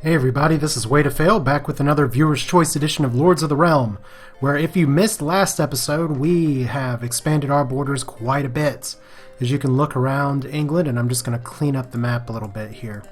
Hey everybody, this is WTF, back with another Viewer's Choice edition of Lords of the Realm, where if you missed last episode, we have expanded our borders quite a bit. As you can look around England, and I'm just going to clean up the map a little bit here,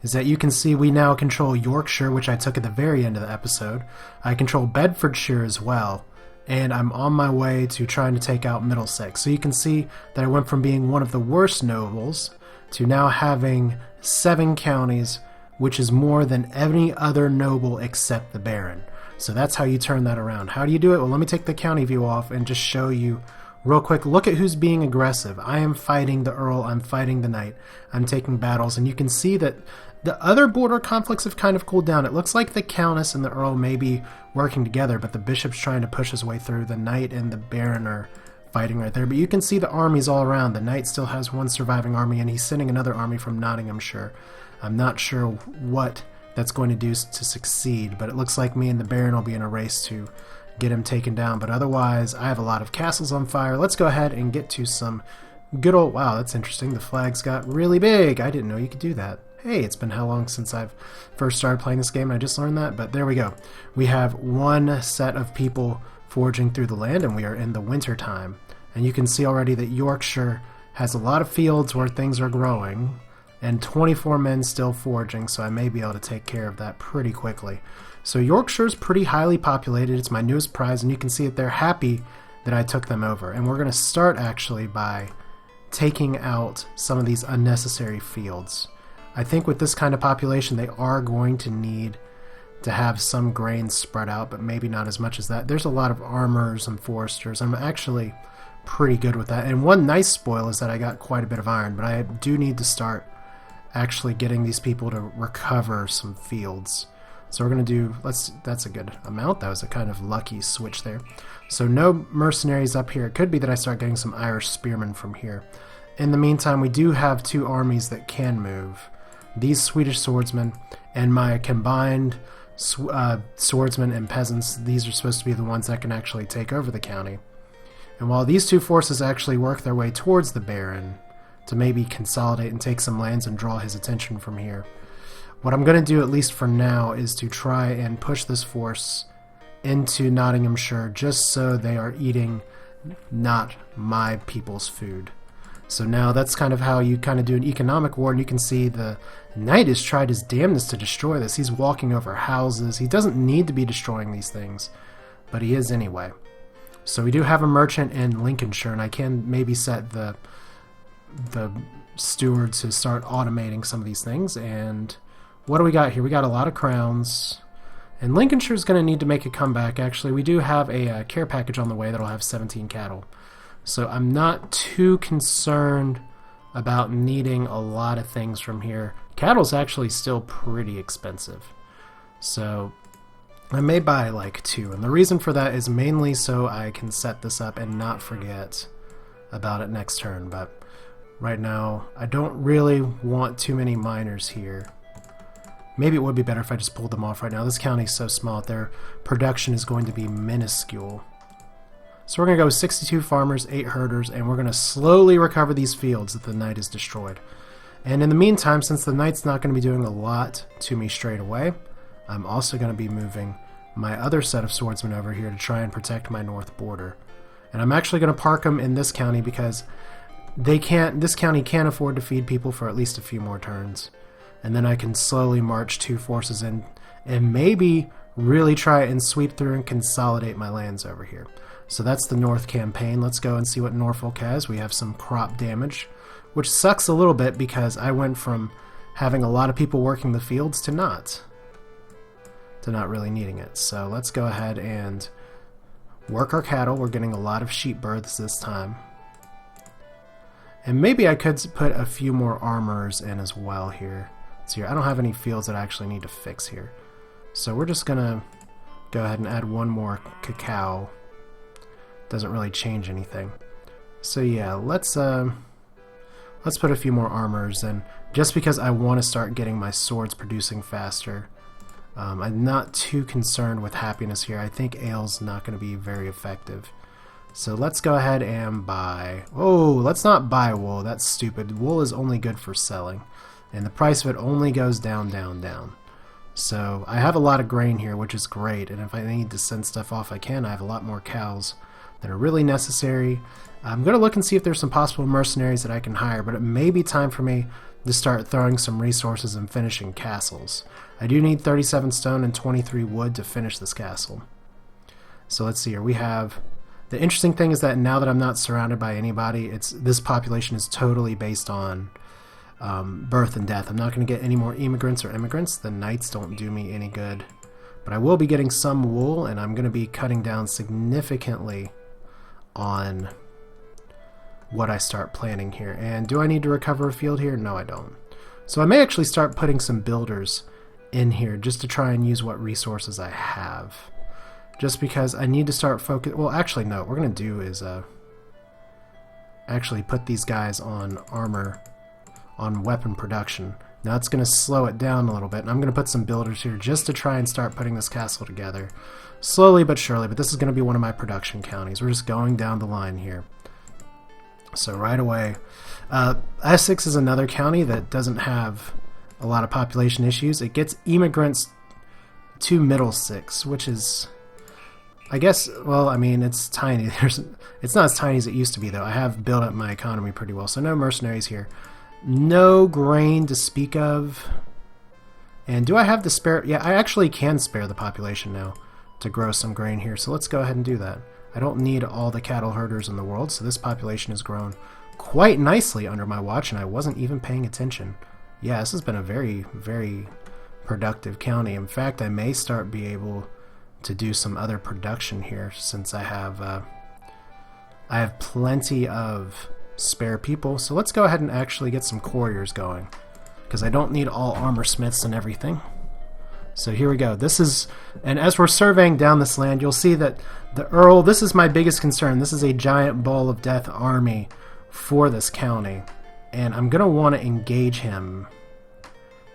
is that you can see we now control Yorkshire, which I took at the very end of the episode. I control Bedfordshire as well, and I'm on my way to trying to take out Middlesex. So you can see that I went from being one of the worst nobles to now having 7 counties, which is more than any other noble except the Baron. So that's how you turn that around. How do you do it? Well, let me take the county view off and just show you real quick. Look at who's being aggressive. I am fighting the Earl, I'm fighting the Knight, I'm taking battles, and you can see that the other border conflicts have kind of cooled down. It looks like the Countess and the Earl may be working together, but the Bishop's trying to push his way through. The Knight and the Baron are fighting right there, but you can see the armies all around. The Knight still has one surviving army, and he's sending another army from Nottinghamshire. I'm not sure what that's going to do to succeed, but it looks like me and the Baron will be in a race to get him taken down. But otherwise, I have a lot of castles on fire. Let's go ahead and get to some good old... Wow, that's interesting. The flags got really big. I didn't know you could do that. Hey, it's been how long since I've first started playing this game, and I just learned that, but there we go. We have one set of people forging through the land, and we are in the winter time. And you can see already that Yorkshire has a lot of fields where things are growing, and 24 men still forging, so I may be able to take care of that pretty quickly. So Yorkshire's pretty highly populated. It's my newest prize, and you can see that they're happy that I took them over. And we're going to start actually by taking out some of these unnecessary fields. I think with this kind of population, they are going to need to have some grain spread out, but maybe not as much as that. There's a lot of armorers and foresters. I'm actually pretty good with that. And one nice spoil is that I got quite a bit of iron, but I do need to start actually getting these people to recover some fields. So we're going to do, that's a good amount. That was a kind of lucky switch there. So no mercenaries up here. It could be that I start getting some Irish spearmen from here. In the meantime, we do have 2 armies that can move. These Swedish swordsmen and my combined swordsmen and peasants, these are supposed to be the ones that can actually take over the county. And while these 2 forces actually work their way towards the Baron to maybe consolidate and take some lands and draw his attention from here, what I'm going to do, at least for now, is to try and push this force into Nottinghamshire just so they are eating not my people's food. So now that's kind of how you kind of do an economic war, and you can see the Knight has tried his damnedest to destroy this. He's walking over houses. He doesn't need to be destroying these things, but he is anyway. So we do have a merchant in Lincolnshire, and I can maybe set the Steward to start automating some of these things. And what do we got here? We got a lot of crowns, and Lincolnshire's going to need to make a comeback. Actually, we do have a care package on the way that'll have 17 cattle, so I'm not too concerned about needing a lot of things from here. Cattle's actually still pretty expensive, so I may buy like 2, and the reason for that is mainly so I can set this up and not forget about it next turn. But right now, I don't really want too many miners here. Maybe it would be better if I just pulled them off right now. This county's so small, their production is going to be minuscule. So we're going to go with 62 farmers, 8 herders, and we're going to slowly recover these fields that the Knight has destroyed. And in the meantime, since the Knight's not going to be doing a lot to me straight away, I'm also going to be moving my other set of swordsmen over here to try and protect my north border. And I'm actually going to park them in this county because this county can't afford to feed people for at least a few more turns. And then I can slowly march 2 forces in and maybe really try and sweep through and consolidate my lands over here. So that's the north campaign. Let's go and see what Norfolk has. We have some crop damage, which sucks a little bit because I went from having a lot of people working the fields to not really needing it. So let's go ahead and work our cattle. We're getting a lot of sheep births this time. And maybe I could put a few more armors in as well here. So I don't have any fields that I actually need to fix here. So we're just going to go ahead and add 1 more cacao. Doesn't really change anything. So yeah, let's put a few more armors in, just because I want to start getting my swords producing faster. I'm not too concerned with happiness here. I think ale's not going to be very effective. So let's go ahead and buy... Oh, let's not buy wool. That's stupid. Wool is only good for selling, and the price of it only goes down, down, down. So I have a lot of grain here, which is great, and if I need to send stuff off, I can. I have a lot more cows that are really necessary. I'm going to look and see if there's some possible mercenaries that I can hire, but it may be time for me to start throwing some resources and finishing castles. I do need 37 stone and 23 wood to finish this castle. So let's see here. We have... The interesting thing is that now that I'm not surrounded by anybody, this population is totally based on birth and death. I'm not going to get any more emigrants or immigrants. The knights don't do me any good. But I will be getting some wool, and I'm going to be cutting down significantly on what I start planning here. And do I need to recover a field here? No, I don't. So I may actually start putting some builders in here just to try and use what resources I have. Just because I need to start focus. Well, actually, no. What we're going to do is actually put these guys on armor, on weapon production. Now it's going to slow it down a little bit, and I'm going to put some builders here just to try and start putting this castle together. Slowly but surely, but this is going to be one of my production counties. We're just going down the line here. So right away, Essex is another county that doesn't have a lot of population issues. It gets immigrants to Middlesex, which is, I guess, well, I mean, it's tiny. It's not as tiny as it used to be, though. I have built up my economy pretty well, so no mercenaries here. No grain to speak of. And do I have the spare? Yeah, I actually can spare the population now to grow some grain here, so let's go ahead and do that. I don't need all the cattle herders in the world, so this population has grown quite nicely under my watch, and I wasn't even paying attention. Yeah, this has been a very, very productive county. In fact, I may start be able to do some other production here, since I have plenty of spare people. So let's go ahead and actually get some couriers going, because I don't need all armor smiths and everything. So here we go. This is, and as we're surveying down this land, you'll see that the Earl, this is my biggest concern. This is a giant ball of death army for this county, and I'm going to want to engage him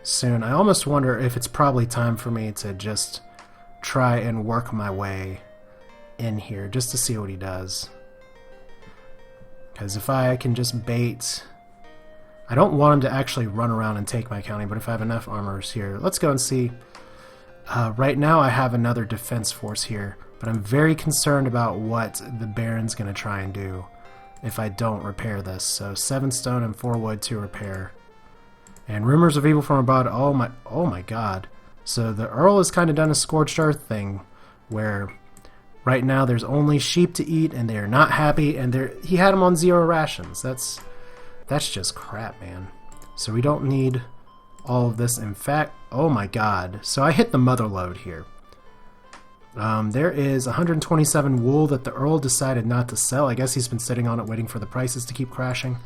soon. I almost wonder if it's probably time for me to just try and work my way in here just to see what he does. Because if I can just bait... I don't want him to actually run around and take my county, but if I have enough armors here... Let's go and see. Right now I have another defense force here, but I'm very concerned about what the Baron's going to try and do if I don't repair this. So 7 stone and 4 wood to repair. And rumors of evil from abroad. Oh my god. So the Earl has kind of done a scorched earth thing, where right now there's only sheep to eat, and they're not happy, and he had them on 0 rations. That's just crap, man. So we don't need all of this. In fact, oh my god. So I hit the mother load here. There is 127 wool that the Earl decided not to sell. I guess he's been sitting on it waiting for the prices to keep crashing.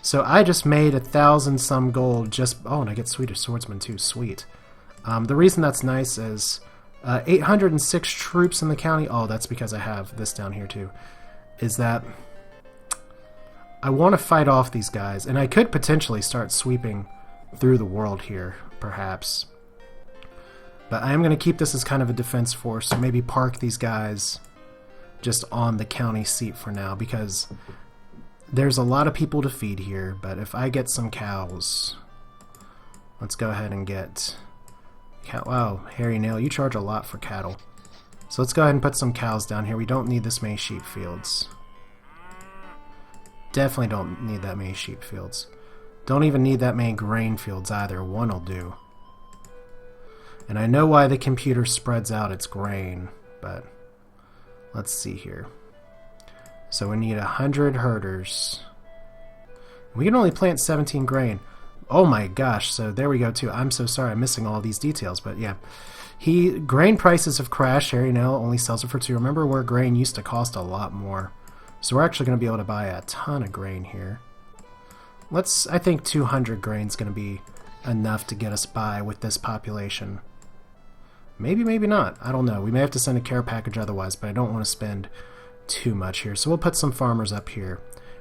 So I just made 1,000 some gold just... Oh, and I get Swedish swordsman too. Sweet. The reason that's nice is 806 troops in the county. Oh, that's because I have this down here too. Is that I want to fight off these guys, and I could potentially start sweeping through the world here, perhaps. But I am going to keep this as kind of a defense force, so maybe park these guys just on the county seat for now, because there's a lot of people to feed here. But if I get some cows, let's go ahead and get... Wow, Hairy Nail, you charge a lot for cattle. So let's go ahead and put some cows down here. We don't need this many sheep fields. Definitely don't need that many sheep fields. Don't even need that many grain fields either. One will do. And I know why the computer spreads out its grain, but let's see here. So we need 100 herders. We can only plant 17 grain. Oh my gosh, so there we go too. I'm so sorry I'm missing all these details, but yeah. Grain prices have crashed. Harry now only sells it for 2. Remember where grain used to cost a lot more. So we're actually going to be able to buy a ton of grain here. I think 200 grain is going to be enough to get us by with this population. Maybe, maybe not. I don't know. We may have to send a care package otherwise, but I don't want to spend too much here. So we'll put some farmers up here.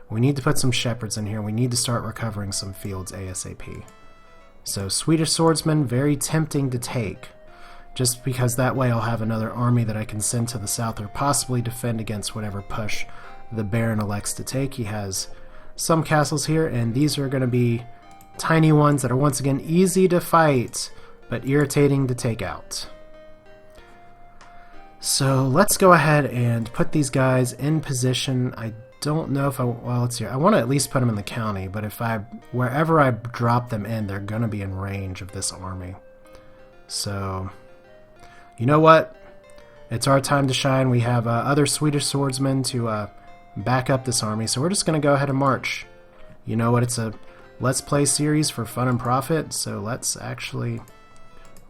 We need to put some shepherds in here. We need to start recovering some fields ASAP. So Swedish swordsmen, very tempting to take. Just because that way I'll have another army that I can send to the south, or possibly defend against whatever push the Baron elects to take. He has some castles here, and these are going to be tiny ones that are once again easy to fight, but irritating to take out. So let's go ahead and put these guys in position. I don't know if well, let's see. I want to at least put them in the county, but wherever I drop them in, they're going to be in range of this army. So, you know what? It's our time to shine. We have other Swedish swordsmen to back up this army, so we're just going to go ahead and march. You know what? It's a Let's Play series for fun and profit, so let's actually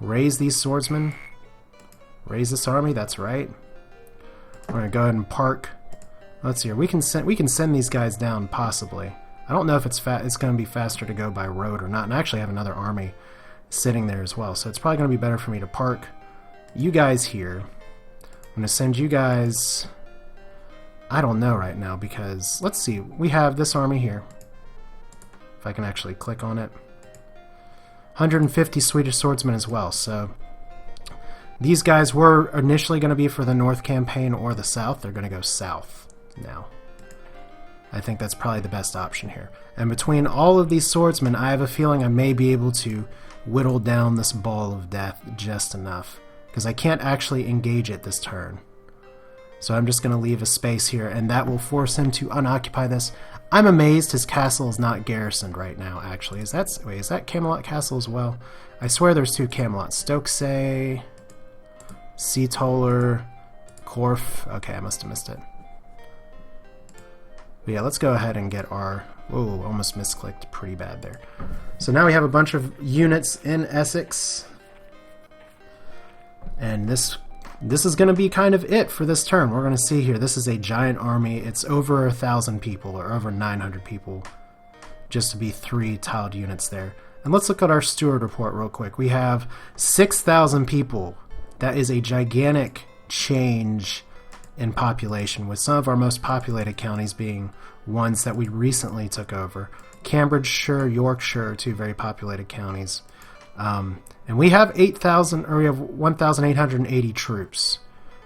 raise these swordsmen. Raise this army, that's right. We're going to go ahead and park. Let's see here. We can send these guys down, possibly. I don't know if it's going to be faster to go by road or not, and I actually have another army sitting there as well, so it's probably going to be better for me to park you guys here. I'm going to send you guys... I don't know right now, because... Let's see. We have this army here. If I can actually click on it. 150 Swedish swordsmen as well, so... These guys were initially going to be for the North campaign or the South. They're going to go south now. I think that's probably the best option here. And between all of these swordsmen, I have a feeling I may be able to whittle down this ball of death just enough. Because I can't actually engage it this turn. So I'm just going to leave a space here, and that will force him to unoccupy this. I'm amazed his castle is not garrisoned right now, actually. Is that Camelot Castle as well? I swear there's two Camelot. Stokesay... Sea Toller, Corf. Okay, I must have missed it. But yeah, let's go ahead and get our... Whoa, almost misclicked pretty bad there. So now we have a bunch of units in Essex. And this is going to be kind of it for this turn. We're going to see here, this is a giant army. It's over 1,000 people, or over 900 people, just to be 3 tiled units there. And let's look at our Steward report real quick. We have 6,000 people. That is a gigantic change in population, with some of our most populated counties being ones that we recently took over. Cambridgeshire, Yorkshire are 2 very populated counties. And we have 1,880 troops,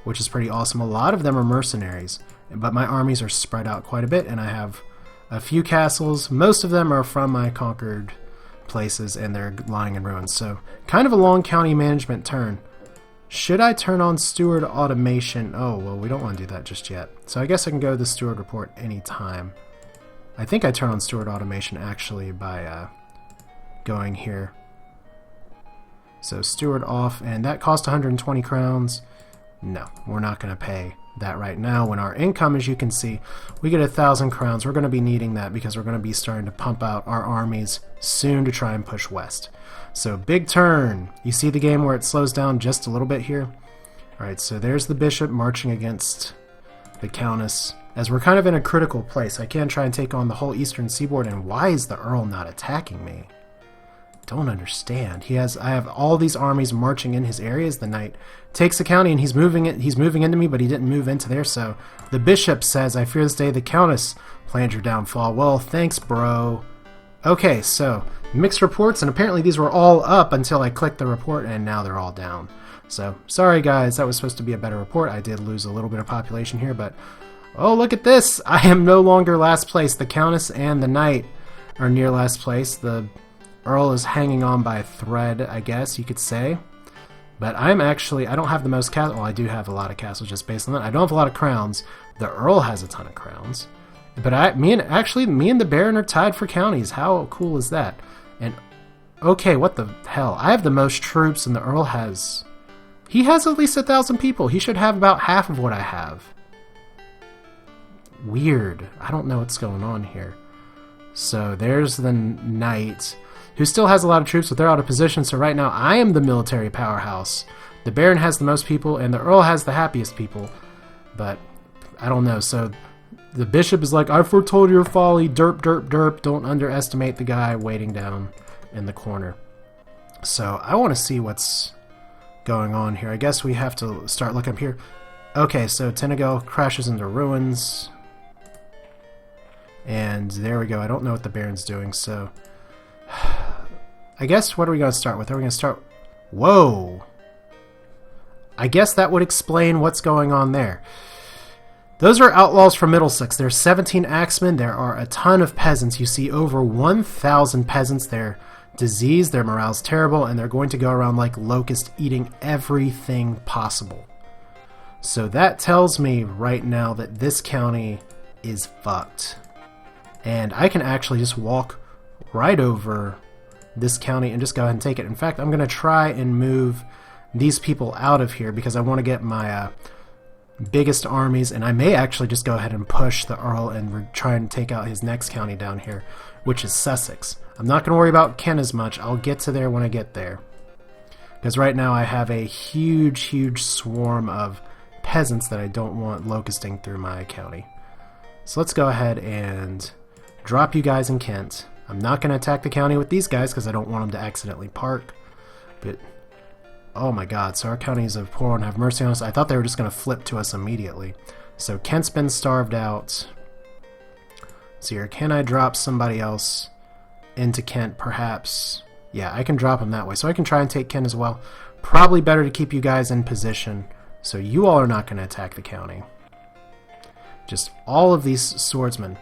which is pretty awesome. A lot of them are mercenaries, but my armies are spread out quite a bit, and I have a few castles. Most of them are from my conquered places, and they're lying in ruins. So kind of a long county management turn. Should I turn on Steward automation? Oh, well, we don't want to do that just yet. So I guess I can go to the Steward report anytime. I think I turn on Steward automation actually by going here. So Steward off, and that cost 120 crowns. No, we're not going to pay that right now. When our income, as you can see, we get 1,000 crowns. We're going to be needing that because we're going to be starting to pump out our armies soon to try and push west. So big turn. You see the game where it slows down just a little bit here? Alright, so there's the bishop marching against the countess. As we're kind of in a critical place, I can try and take on the whole eastern seaboard, and why is the Earl not attacking me? Don't understand. I have all these armies marching in his areas. The knight takes the county and he's moving into me, but he didn't move into there. So the bishop says, I fear this day the countess planned your downfall. Well, thanks, bro. Okay, so mixed reports, and apparently these were all up until I clicked the report, and now they're all down. So sorry guys, that was supposed to be a better report. I did lose a little bit of population here, but oh, look at this. I am no longer last place. The countess and the knight are near last place. The Earl is hanging on by a thread, I guess you could say. But I don't have the most castles. Well, I do have a lot of castles just based on that. I don't have a lot of crowns. The Earl has a ton of crowns. But me and the Baron are tied for counties. How cool is that? And, okay, what the hell? I have the most troops, and the Earl has... He has at least 1,000 people. He should have about half of what I have. Weird. I don't know what's going on here. So there's the knight, who still has a lot of troops, but they're out of position. So right now, I am the military powerhouse. The Baron has the most people, and the Earl has the happiest people. But, I don't know. So the bishop is like, I foretold your folly, derp, derp, derp. Don't underestimate the guy waiting down in the corner. So I want to see what's going on here. I guess we have to start looking up here. Okay, so Tenegal crashes into ruins. And there we go. I don't know what the Baron's doing, so... I guess, what are we going to start with? Are we going to start... Whoa! I guess that would explain what's going on there. Those are outlaws from Middlesex. There's 17 axemen. There are a ton of peasants. You see over 1,000 peasants there disease, their morale's terrible, and they're going to go around like locusts eating everything possible. So that tells me right now that this county is fucked. And I can actually just walk right over this county and just go ahead and take it. In fact, I'm going to try and move these people out of here because I want to get my biggest armies, and I may actually just go ahead and push the Earl and try and take out his next county down here, which is Sussex. I'm not going to worry about Kent as much. I'll get to there when I get there. Because right now I have a huge swarm of peasants that I don't want locusting through my county. So let's go ahead and drop you guys in Kent. I'm not going to attack the county with these guys because I don't want them to accidentally park. But, oh my god, so our counties of poor and have mercy on us. I thought they were just going to flip to us immediately. So Kent's been starved out. So here, can I drop somebody else into Kent perhaps? Yeah, I can drop them that way. So I can try and take Kent as well. Probably better to keep you guys in position so you all are not going to attack the county. Just all of these swordsmen.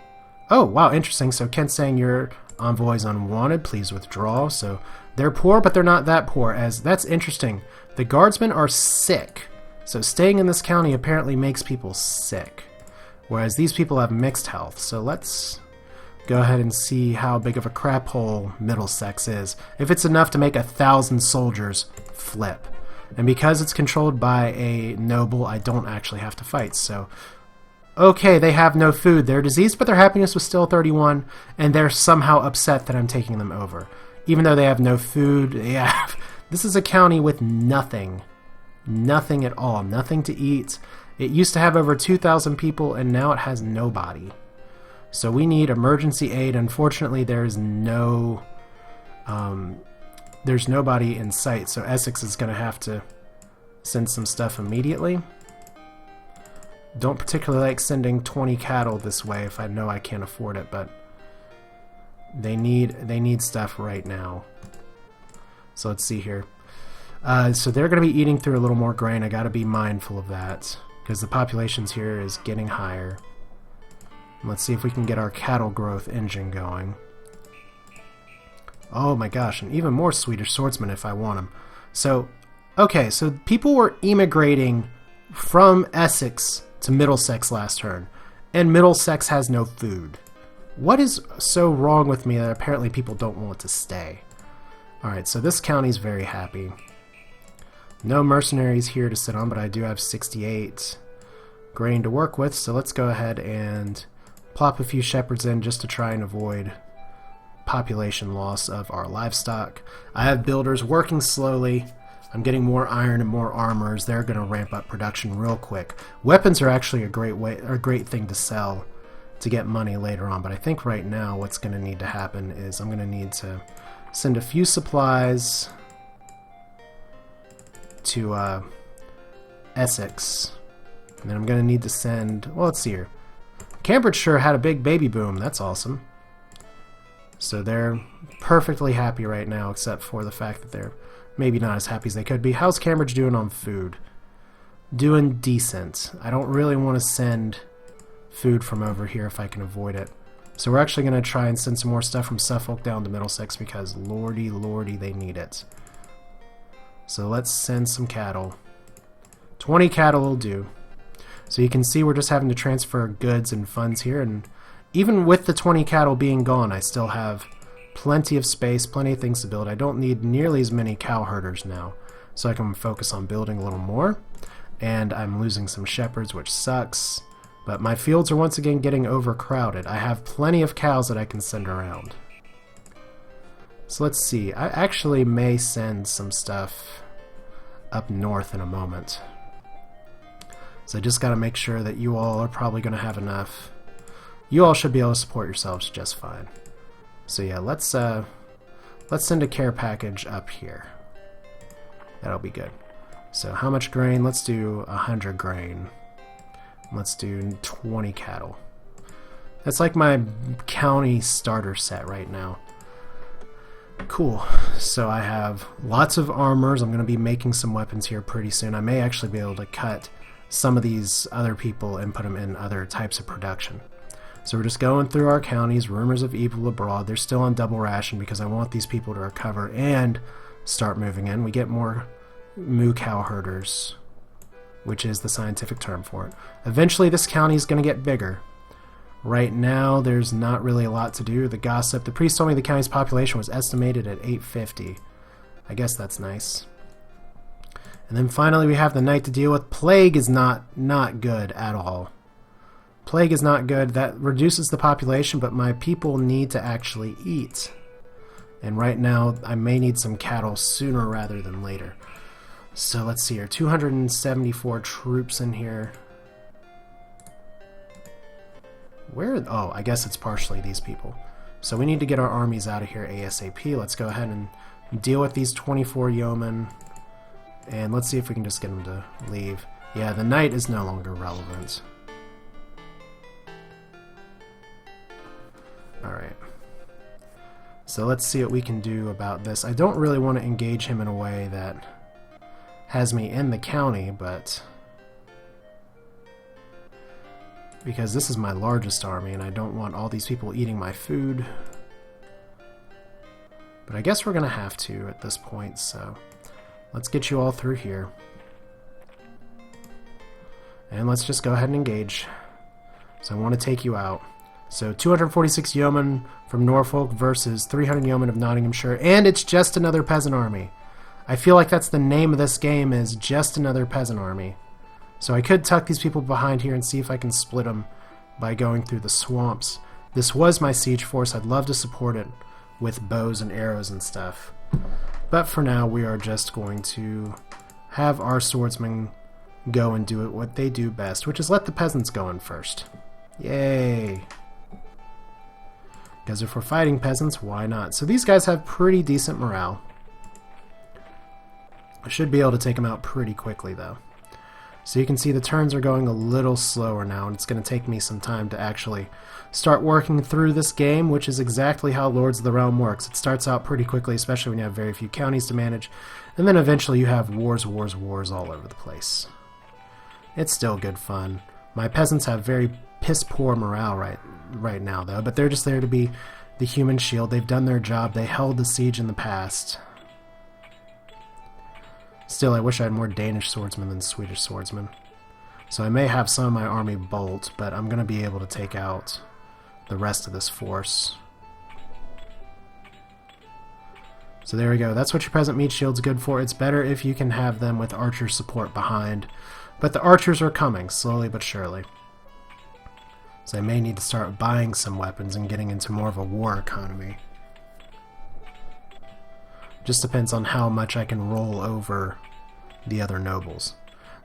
Oh, wow, interesting. So Kent's saying your envoy is unwanted. Please withdraw. So they're poor, but they're not that poor. As that's interesting. The guardsmen are sick. So staying in this county apparently makes people sick. Whereas these people have mixed health. So let's go ahead and see how big of a crap hole Middlesex is. If it's enough to make 1,000 soldiers flip. And because it's controlled by a noble, I don't actually have to fight. So, okay, they have no food. They're diseased, but their happiness was still 31. And they're somehow upset that I'm taking them over. Even though they have no food. Yeah, this is a county with nothing. Nothing at all. Nothing to eat. It used to have over 2,000 people, and now it has nobody. So we need emergency aid. Unfortunately, there's nobody in sight. So Essex is going to have to send some stuff immediately. Don't particularly like sending 20 cattle this way if I know I can't afford it, but they need stuff right now. So let's see here. So they're going to be eating through a little more grain. I got to be mindful of that because the populations here is getting higher. Let's see if we can get our cattle growth engine going. Oh my gosh, and even more Swedish swordsmen if I want them. So, okay, so people were immigrating from Essex to Middlesex last turn, and Middlesex has no food. What is so wrong with me that apparently people don't want to stay? Alright, so this county's very happy. No mercenaries here to sit on, but I do have 68 grain to work with, so let's go ahead and plop a few shepherds in just to try and avoid population loss of our livestock. I have builders working slowly. I'm getting more iron and more armors. They're going to ramp up production real quick. Weapons are actually a great thing to sell to get money later on, but I think right now what's going to need to happen is I'm going to need to send a few supplies to Essex, and then I'm going to need to send, well, let's see here. Cambridgeshire had a big baby boom. That's awesome. So they're perfectly happy right now, except for the fact that they're maybe not as happy as they could be. How's Cambridge doing on food? Doing decent. I don't really want to send food from over here if I can avoid it. So we're actually going to try and send some more stuff from Suffolk down to Middlesex because lordy, they need it. So let's send some cattle. 20 cattle will do. So you can see we're just having to transfer goods and funds here, and even with the 20 cattle being gone, I still have plenty of space, plenty of things to build. I don't need nearly as many cow herders now, so I can focus on building a little more. And I'm losing some shepherds, which sucks. But my fields are once again getting overcrowded. I have plenty of cows that I can send around. So let's see. I actually may send some stuff up north in a moment. So I just got to make sure that you all are probably going to have enough. You all should be able to support yourselves just fine. So yeah, let's send a care package up here. That'll be good. So how much grain? Let's do 100 grain. Let's do 20 cattle. That's like my county starter set right now. Cool. So I have lots of armors. I'm going to be making some weapons here pretty soon. I may actually be able to cut some of these other people and put them in other types of production. So we're just going through our counties, rumors of evil abroad. They're still on double ration because I want these people to recover and start moving in. We get more moo cow herders, which is the scientific term for it. Eventually this county is going to get bigger. Right now there's not really a lot to do. The gossip, the priest told me the county's population was estimated at 850. I guess that's nice. And then finally we have the night to deal with. Plague is not good at all. Plague is not good. That reduces the population, but my people need to actually eat. And right now, I may need some cattle sooner rather than later. So let's see here. 274 troops in here. Where? Oh, I guess it's partially these people. So we need to get our armies out of here ASAP. Let's go ahead and deal with these 24 yeomen. And let's see if we can just get them to leave. Yeah, the knight is no longer relevant. Alright. So let's see what we can do about this. I don't really want to engage him in a way that has me in the county, but because this is my largest army and I don't want all these people eating my food. But I guess we're going to have to at this point, so let's get you all through here. And let's just go ahead and engage. So I want to take you out. So 246 yeomen from Norfolk versus 300 yeomen of Nottinghamshire, and it's just another peasant army. I feel like that's the name of this game, is just another peasant army. So I could tuck these people behind here and see if I can split them by going through the swamps. This was my siege force. I'd love to support it with bows and arrows and stuff. But for now, we are just going to have our swordsmen go and do it what they do best, which is let the peasants go in first. Yay! Because if we're fighting peasants, why not? So these guys have pretty decent morale. I should be able to take them out pretty quickly, though. So you can see the turns are going a little slower now, and it's going to take me some time to actually start working through this game, which is exactly how Lords of the Realm works. It starts out pretty quickly, especially when you have very few counties to manage, and then eventually you have wars all over the place. It's still good fun. My peasants have very piss-poor morale right now, though, but they're just there to be the human shield. They've done their job. They held the siege in the past. Still, I wish I had more Danish swordsmen than Swedish swordsmen. So I may have some of my army bolt, but I'm going to be able to take out the rest of this force. So there we go. That's what your peasant meat shield's good for. It's better if you can have them with archer support behind. But the archers are coming, slowly but surely. So I may need to start buying some weapons and getting into more of a war economy. Just depends on how much I can roll over the other nobles.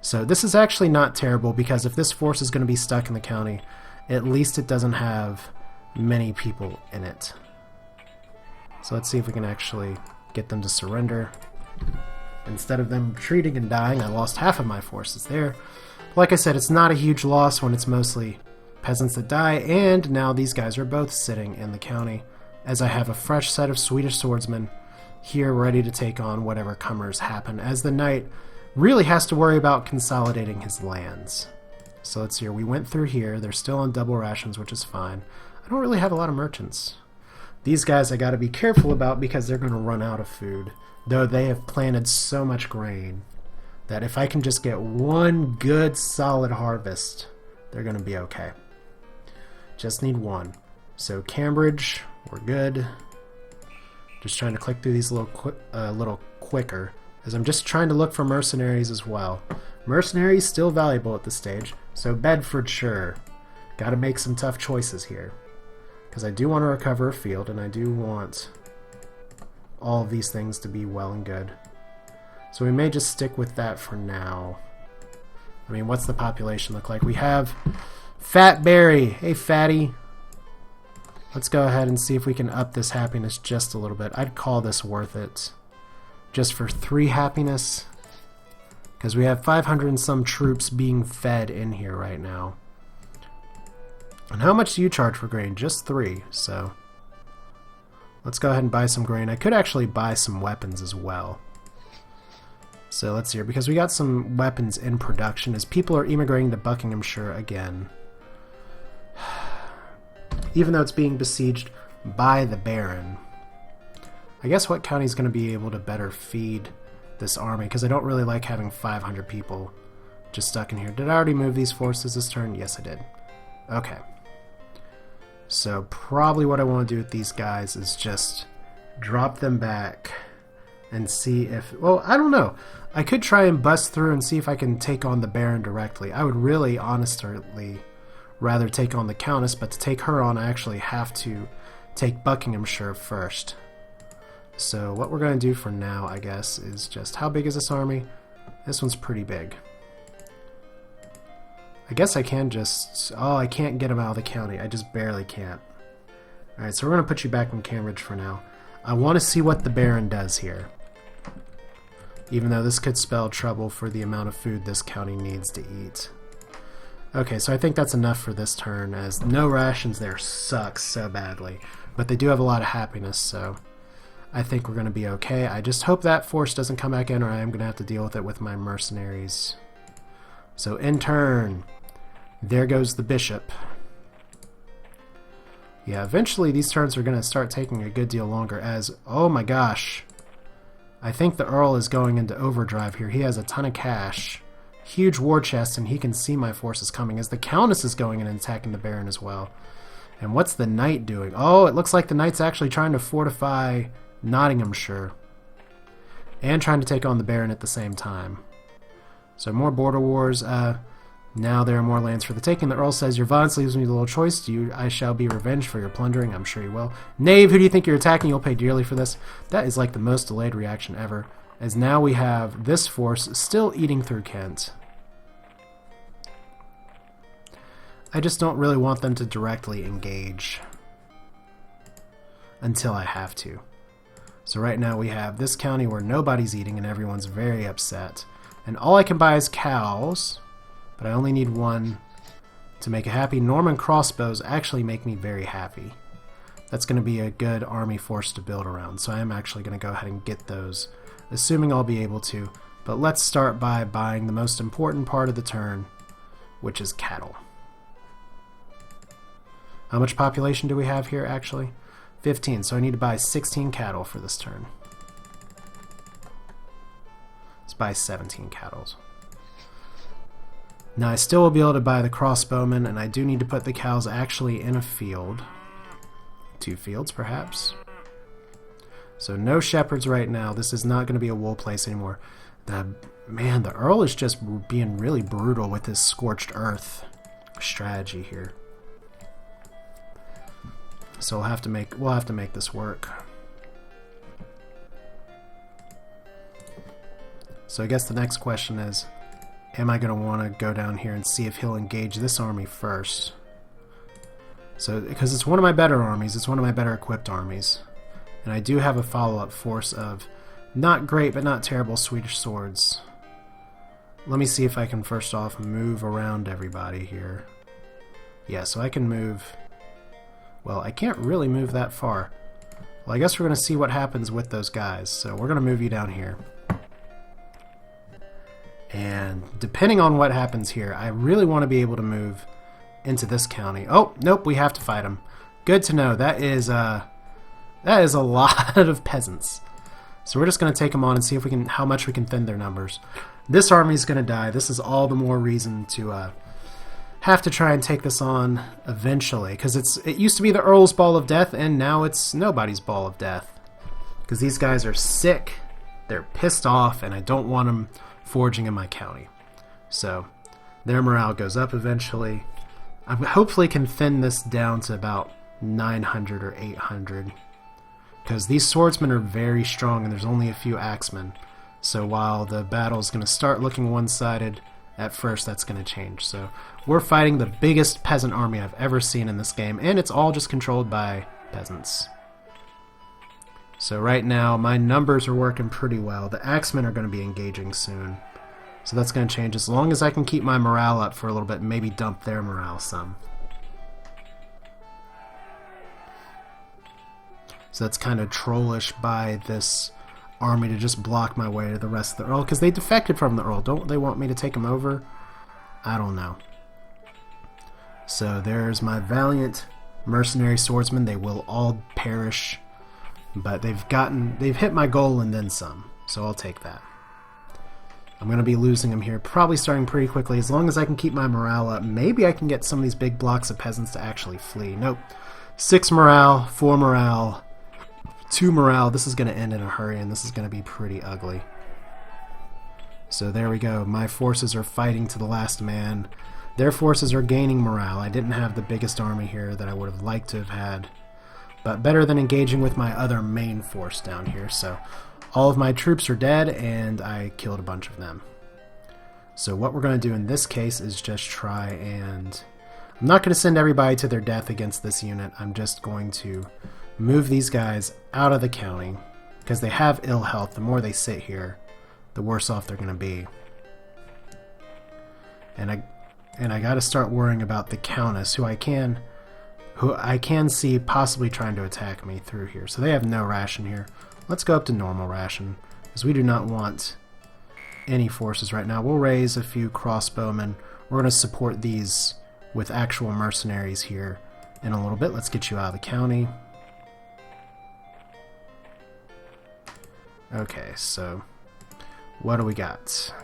So this is actually not terrible, because if this force is going to be stuck in the county, at least it doesn't have many people in it. So let's see if we can actually get them to surrender. Instead of them retreating and dying, I lost half of my forces there. Like I said, it's not a huge loss when it's mostly peasants that die, and now these guys are both sitting in the county, as I have a fresh set of Swedish swordsmen here ready to take on whatever comers happen, as the knight really has to worry about consolidating his lands. So let's see, we went through here. They're still on double rations, which is fine. I don't really have a lot of merchants. These guys I got to be careful about because they're going to run out of food, though they have planted so much grain that if I can just get one good solid harvest, they're going to be okay. Just need one. So Cambridge, we're good. Just trying to click through these a little quicker, as I'm just trying to look for mercenaries as well. Mercenaries still valuable at this stage. So Bedfordshire, got to make some tough choices here, because I do want to recover a field, and I do want all of these things to be well and good. So we may just stick with that for now. I mean, what's the population look like? We have Fat Barry. Hey, fatty. Let's go ahead and see if we can up this happiness just a little bit. I'd call this worth it. Just for 3 happiness. Because we have 500 and some troops being fed in here right now. And how much do you charge for grain? Just 3, so let's go ahead and buy some grain. I could actually buy some weapons as well. So let's see here, because we got some weapons in production as people are immigrating to Buckinghamshire again. even though it's being besieged by the Baron. I guess what county is going to be able to better feed this army? Because I don't really like having 500 people just stuck in here. Did I already move these forces this turn? Yes, I did. Okay. So probably what I want to do with these guys is just drop them back and see if... Well, I don't know. I could try and bust through and see if I can take on the Baron directly. I would really, honestly, rather take on the Countess, but to take her on, I actually have to take Buckinghamshire first. So what we're going to do for now, I guess, is just... How big is this army? This one's pretty big. I guess I can just... Oh, I can't get him out of the county. I just barely can't. Alright, so we're going to put you back in Cambridge for now. I want to see what the Baron does here. Even though this could spell trouble for the amount of food this county needs to eat. Okay, so I think that's enough for this turn, as no rations there sucks so badly. But they do have a lot of happiness, so I think we're going to be okay. I just hope that force doesn't come back in, or I am going to have to deal with it with my mercenaries. So in turn, there goes the bishop. Yeah, eventually these turns are going to start taking a good deal longer as... Oh my gosh. I think the Earl is going into overdrive here. He has a ton of cash. Huge war chest, and he can see my forces coming as the Countess is going in and attacking the Baron as well. And what's the Knight doing? Oh, it looks like the Knight's actually trying to fortify Nottinghamshire. And trying to take on the Baron at the same time. So more border wars. Now there are more lands for the taking. The Earl says, your violence leaves me little choice. I shall be revenged for your plundering. I'm sure you will. Knave, who do you think you're attacking? You'll pay dearly for this. That is like the most delayed reaction ever. As now we have this force still eating through Kent. I just don't really want them to directly engage until I have to. So right now we have this county where nobody's eating and everyone's very upset. And all I can buy is cows, but I only need one to make it happy. Norman crossbows actually make me very happy. That's going to be a good army force to build around, so I am actually going to go ahead and get those, assuming I'll be able to. But let's start by buying the most important part of the turn, which is cattle. How much population do we have here, actually? 15, so I need to buy 16 cattle for this turn. Let's buy 17 cattle. Now I still will be able to buy the crossbowmen, and I do need to put the cows actually in a field. 2 fields, perhaps. So no shepherds right now. This is not going to be a wool place anymore. Man, the Earl is just being really brutal with his scorched earth strategy here. So we'll have to make this work. So I guess the next question is, am I going to want to go down here and see if he'll engage this army first? So, because it's one of my better armies, it's one of my better equipped armies. And I do have a follow-up force of not great but not terrible Swedish swords. Let me see if I can first off move around everybody here. Yeah, so I can move... Well, I can't really move that far. Well, I guess we're going to see what happens with those guys. So we're going to move you down here. And depending on what happens here, I really want to be able to move into this county. Oh, nope, we have to fight them. Good to know. That is a lot of peasants. So we're just going to take them on and see if we can, how much we can thin their numbers. This army is going to die. This is all the more reason to have to try and take this on eventually, because it used to be the Earl's Ball of Death, and now it's nobody's Ball of Death. Because these guys are sick, they're pissed off, and I don't want them foraging in my county. So their morale goes up eventually. I hopefully can thin this down to about 900 or 800, because these swordsmen are very strong and there's only a few axemen. So while the battle is going to start looking one-sided, at first that's going to change. So we're fighting the biggest peasant army I've ever seen in this game, and it's all just controlled by peasants. So right now my numbers are working pretty well. The axemen are going to be engaging soon, so that's going to change as long as I can keep my morale up for a little bit and maybe dump their morale some. So that's kind of trollish by this army to just block my way to the rest of the Earl, because they defected from the Earl. Don't they want me to take them over? I don't know. So there's my valiant mercenary swordsmen, they will all perish. But they've hit my goal and then some, so I'll take that. I'm going to be losing them here, probably starting pretty quickly. As long as I can keep my morale up, maybe I can get some of these big blocks of peasants to actually flee. Nope. 6 morale, 4 morale, 2 morale. This is going to end in a hurry, and this is going to be pretty ugly. So there we go. My forces are fighting to the last man. Their forces are gaining morale. I didn't have the biggest army here that I would have liked to have had, but better than engaging with my other main force down here. So all of my troops are dead, and I killed a bunch of them. So what we're going to do in this case is just try and... I'm not going to send everybody to their death against this unit. I'm just going to move these guys out of the county, because they have ill health. The more they sit here, the worse off they're going to be. And I got to start worrying about the Countess, who I can see possibly trying to attack me through here. So they have no ration here. Let's go up to normal ration, because we do not want any forces right now. We'll raise a few crossbowmen. We're going to support these with actual mercenaries here in a little bit. Let's get you out of the county. Okay, so what do we got?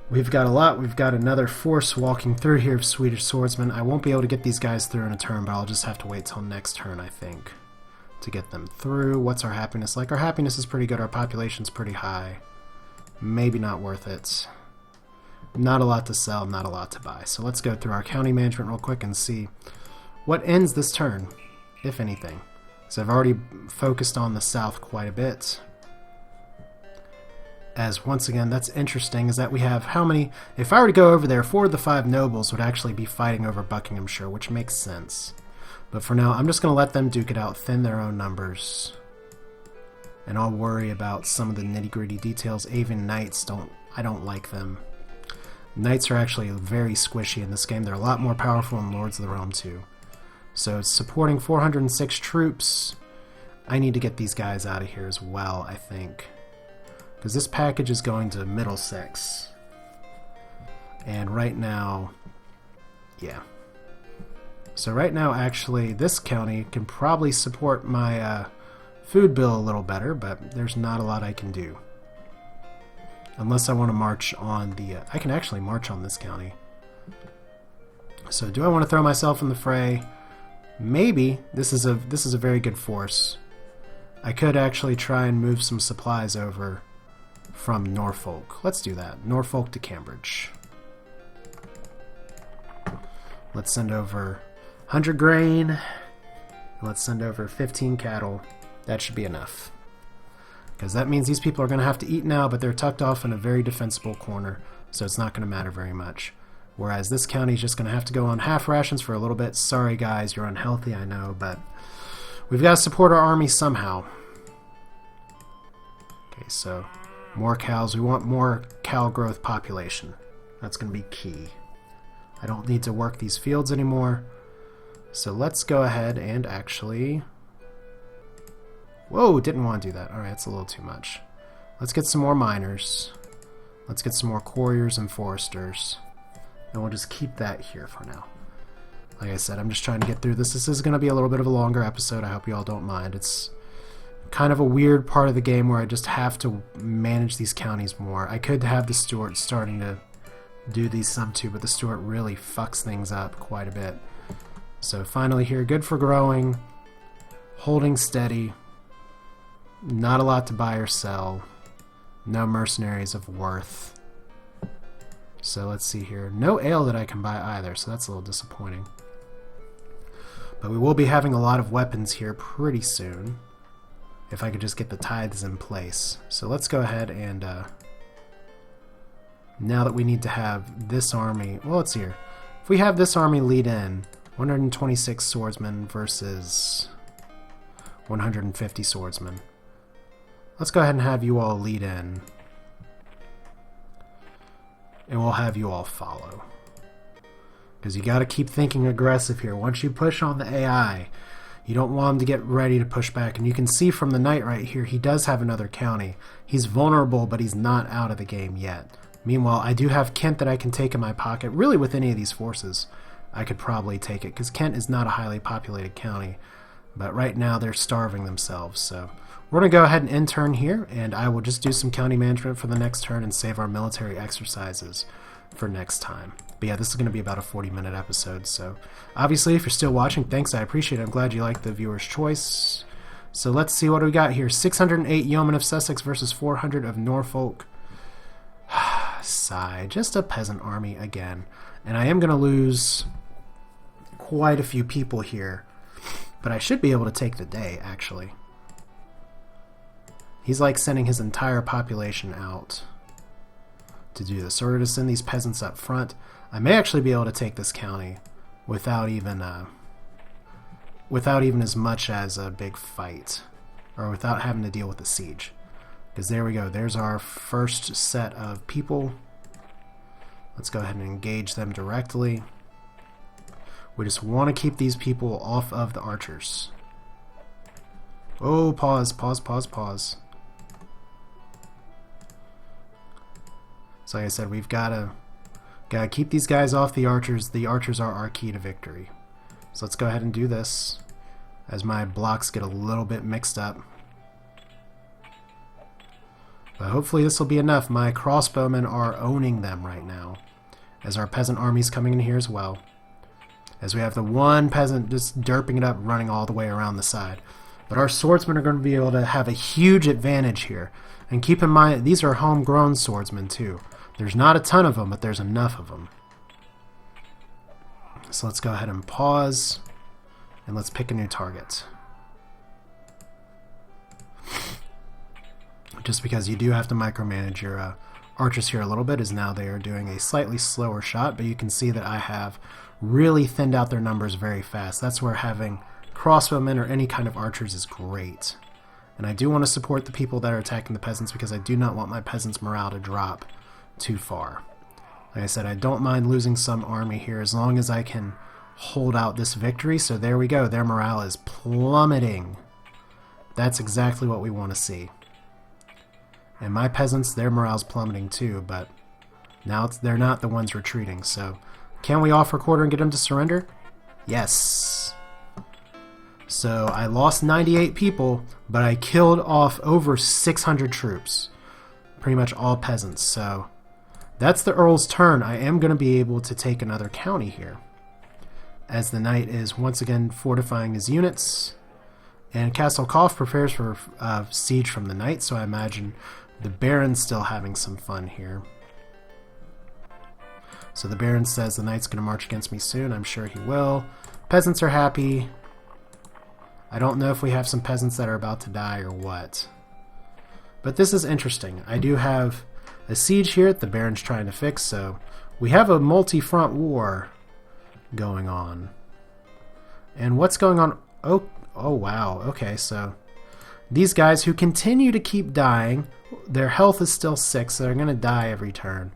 We've got a lot. We've got another force walking through here of Swedish swordsmen. I won't be able to get these guys through in a turn, but I'll just have to wait till next turn, I think, to get them through. What's our happiness like? Our happiness is pretty good. Our population's pretty high. Maybe not worth it. Not a lot to sell, not a lot to buy. So let's go through our county management real quick and see what ends this turn, if anything. So I've already focused on the south quite a bit. As once again, that's interesting, is that we have how many... If I were to go over there, 4 of the 5 nobles would actually be fighting over Buckinghamshire, which makes sense. But for now, I'm just going to let them duke it out, thin their own numbers. And I'll worry about some of the nitty-gritty details. Even knights, I don't like them. Knights are actually very squishy in this game. They're a lot more powerful in Lords of the Realm too. So it's supporting 406 troops. I need to get these guys out of here as well, I think. Because this package is going to Middlesex. And right now, yeah. So right now, actually, this county can probably support my food bill a little better, but there's not a lot I can do. Unless I want to march on the... I can actually march on this county. So do I want to throw myself in the fray? Maybe. This is a very good force. I could actually try and move some supplies over from Norfolk. Let's do that. Norfolk to Cambridge. Let's send over 100 grain. Let's send over 15 cattle. That should be enough. Because that means these people are going to have to eat now, but they're tucked off in a very defensible corner, so it's not going to matter very much. Whereas this county is just going to have to go on half rations for a little bit. Sorry guys, you're unhealthy, I know, but we've got to support our army somehow. Okay, so more cows. We want more cow growth population. That's going to be key. I don't need to work these fields anymore. So let's go ahead and actually... Whoa, didn't want to do that. Alright, that's a little too much. Let's get some more miners. Let's get some more couriers and foresters. And we'll just keep that here for now. Like I said, I'm just trying to get through this. This is going to be a little bit of a longer episode. I hope you all don't mind. It's kind of a weird part of the game where I just have to manage these counties more. I could have the Steward starting to do these some too, but the Steward really fucks things up quite a bit. So finally here, good for growing, holding steady, not a lot to buy or sell, no mercenaries of worth. So let's see here, no ale that I can buy either, so that's a little disappointing. But we will be having a lot of weapons here pretty soon, if I could just get the tithes in place. So let's go ahead and, now that we need to have this army, well, let's see here. If we have this army lead in, 126 swordsmen versus 150 swordsmen. Let's go ahead and have you all lead in. And we'll have you all follow. Because you got to keep thinking aggressive here. Once you push on the AI, you don't want him to get ready to push back. And you can see from the knight right here, he does have another county. He's vulnerable, but he's not out of the game yet. Meanwhile, I do have Kent that I can take in my pocket, really with any of these forces. I could probably take it, because Kent is not a highly populated county. But right now they're starving themselves, so we're going to go ahead and end turn here, and I will just do some county management for the next turn and save our military exercises for next time. But yeah, this is going to be about a 40-minute episode, so obviously if you're still watching, thanks, I appreciate it. I'm glad you liked the viewer's choice. So let's see what we got here. 608 yeomen of Sussex versus 400 of Norfolk. Sigh, just a peasant army again. And I am going to lose quite a few people here, but I should be able to take the day, actually. He's like sending his entire population out to do this. So we're going to send these peasants up front. I may actually be able to take this county without even as much as a big fight, or without having to deal with the siege. Because there we go. There's our first set of people. Let's go ahead and engage them directly. We just want to keep these people off of the archers. Oh, pause. So like I said, we've gotta keep these guys off the archers. The archers are our key to victory. So let's go ahead and do this as my blocks get a little bit mixed up. But hopefully this will be enough. My crossbowmen are owning them right now, as our peasant army's coming in here as well. As we have the one peasant just derping it up, running all the way around the side. But our swordsmen are going to be able to have a huge advantage here. And keep in mind, these are homegrown swordsmen too. There's not a ton of them, but there's enough of them. So let's go ahead and pause, and let's pick a new target. Just because you do have to micromanage your archers here a little bit, as now they are doing a slightly slower shot, but you can see that I have really thinned out their numbers very fast. That's where having crossbowmen or any kind of archers is great. And I do want to support the people that are attacking the peasants, because I do not want my peasants' morale to drop too far. Like I said, I don't mind losing some army here as long as I can hold out this victory. So there we go. Their morale is plummeting. That's exactly what we want to see. And my peasants, their morale's plummeting too, but now they're not the ones retreating. So can we offer quarter and get them to surrender? Yes. So I lost 98 people, but I killed off over 600 troops. Pretty much all peasants. So that's the Earl's turn. I am going to be able to take another county here, as the knight is once again fortifying his units. And Castle Cough prepares for siege from the knight, so I imagine the Baron's still having some fun here. So the Baron says the knight's going to march against me soon. I'm sure he will. Peasants are happy. I don't know if we have some peasants that are about to die or what. But this is interesting. I do have a siege here that the Baron's trying to fix, so we have a multi-front war going on. And what's going on? Oh wow. Okay, so these guys who continue to keep dying, their health is still 6, so they're going to die every turn.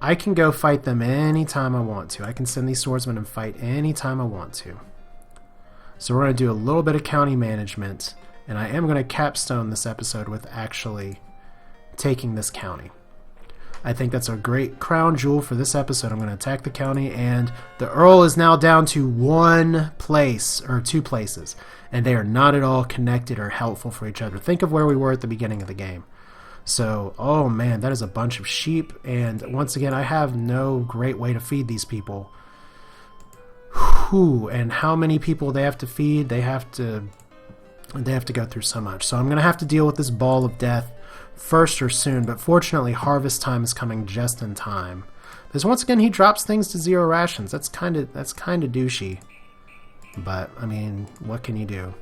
I can go fight them anytime I want to. I can send these swordsmen and fight anytime I want to. So we're going to do a little bit of county management, and I am going to capstone this episode with actually taking this county. I think that's a great crown jewel for this episode. I'm going to attack the county, and the Earl is now down to one place, or 2 places, and they are not at all connected or helpful for each other. Think of where we were at the beginning of the game. So, oh man, that is a bunch of sheep, and once again, I have no great way to feed these people. Whew, and how many people they have to feed, they have to go through so much. So I'm going to have to deal with this ball of death first or soon, but fortunately harvest time is coming just in time. Because once again, he drops things to 0 rations. That's kind of douchey. But, I mean, what can you do?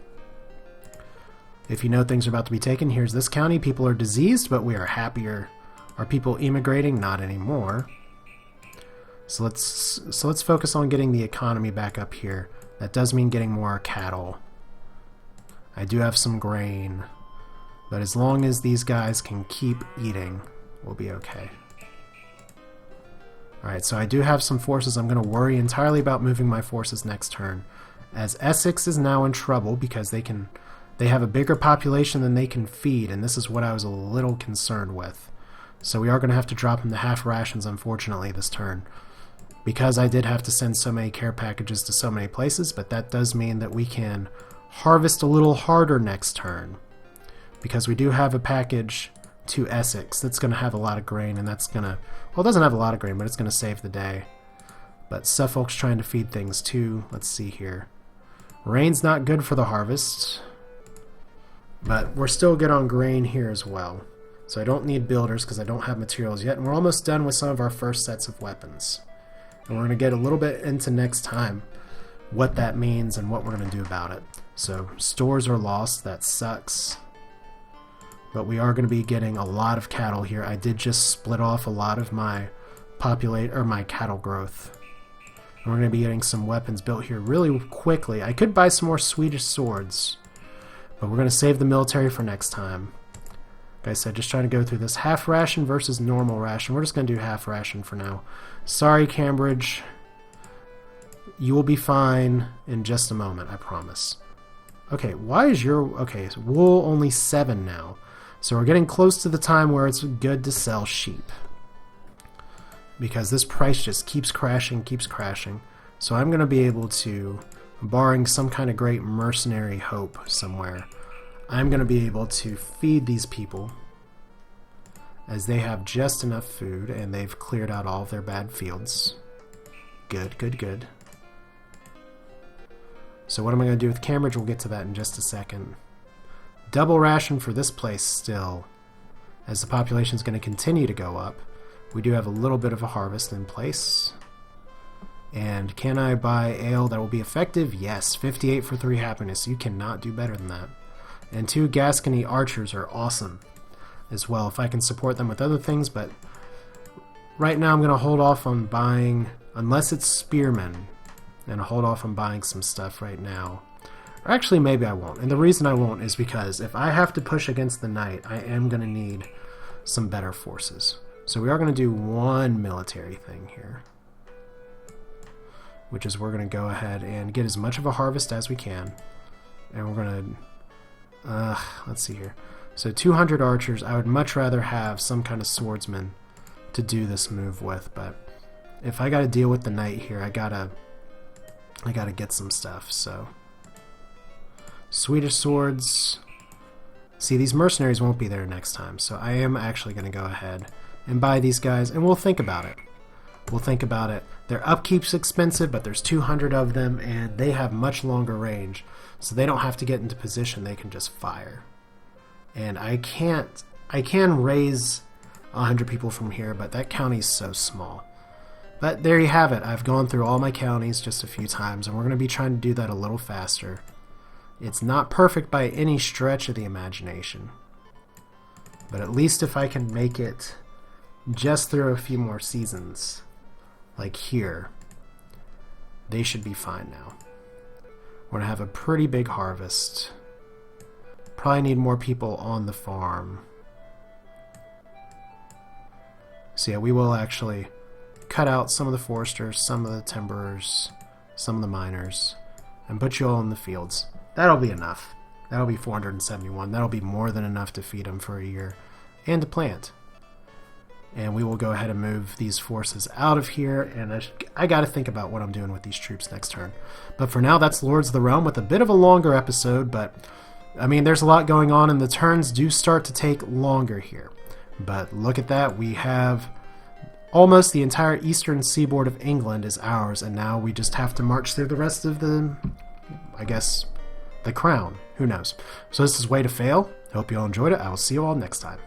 If you know things are about to be taken, here's this county. People are diseased, but we are happier. Are people immigrating? Not anymore. So let's focus on getting the economy back up here. That does mean getting more cattle. I do have some grain, but as long as these guys can keep eating, we'll be okay. Alright, so I do have some forces. I'm going to worry entirely about moving my forces next turn, as Essex is now in trouble because they have a bigger population than they can feed, and this is what I was a little concerned with. So we are going to have to drop them to half rations, unfortunately, this turn. because I did have to send so many care packages to so many places, but that does mean that we can harvest a little harder next turn, because we do have a package to Essex that's going to have a lot of grain, and that's going to, well, it doesn't have a lot of grain, but it's going to save the day. But Suffolk's trying to feed things too. Let's see here. Rain's not good for the harvest, but we're still good on grain here as well. So I don't need builders because I don't have materials yet, and we're almost done with some of our first sets of weapons. And we're going to get a little bit into next time what that means and what we're going to do about it. So stores are lost, that sucks. But we are going to be getting a lot of cattle here. I did just split off a lot of my my cattle growth. And we're going to be getting some weapons built here really quickly. I could buy some more Swedish swords, but we're going to save the military for next time. Like I said, just trying to go through this half ration versus normal ration. We're just going to do half ration for now. Sorry, Cambridge. You will be fine in just a moment, I promise. Okay, why is your... Okay, so wool only 7 now. So we're getting close to the time where it's good to sell sheep. Because this price just keeps crashing, keeps crashing. So I'm going to be able to, barring some kind of great mercenary hope somewhere, I'm going to be able to feed these people as they have just enough food and they've cleared out all of their bad fields. Good, good, good. So what am I going to do with Cambridge? We'll get to that in just a second. Double ration for this place still, as the population is going to continue to go up. We do have a little bit of a harvest in place. And can I buy ale that will be effective? Yes, 58 for 3 happiness. You cannot do better than that. And 2 Gascony archers are awesome as well, if I can support them with other things, but right now I'm going to hold off on buying, unless it's spearmen, and hold off on buying some stuff right now. Or actually, maybe I won't. And the reason I won't is because if I have to push against the knight, I am going to need some better forces. So we are going to do one military thing here, which is we're going to go ahead and get as much of a harvest as we can. And we're going to, let's see here. So 200 archers. I would much rather have some kind of swordsman to do this move with, but if I got to deal with the knight here, I gotta get some stuff. So Swedish swords. See, these mercenaries won't be there next time, so I am actually going to go ahead and buy these guys, and we'll think about it. We'll think about it. Their upkeep's expensive, but there's 200 of them, and they have much longer range, so they don't have to get into position. They can just fire. And I can raise 100 people from here, but that county's so small. But there you have it. I've gone through all my counties just a few times, and we're going to be trying to do that a little faster. It's not perfect by any stretch of the imagination, but at least if I can make it just through a few more seasons, like here, they should be fine now. We're going to have a pretty big harvest. Probably need more people on the farm. So yeah, we will actually cut out some of the foresters, some of the timberers, some of the miners, and put you all in the fields. That'll be enough. That'll be 471. That'll be more than enough to feed them for a year and to plant. And we will go ahead and move these forces out of here, and I got to think about what I'm doing with these troops next turn. But for now, that's Lords of the Realm with a bit of a longer episode, but I mean, there's a lot going on, and the turns do start to take longer here. But look at that. We have almost the entire eastern seaboard of England is ours, and now we just have to march through the rest of the, I guess, the crown. Who knows? So this is Way to Fail. Hope you all enjoyed it. I will see you all next time.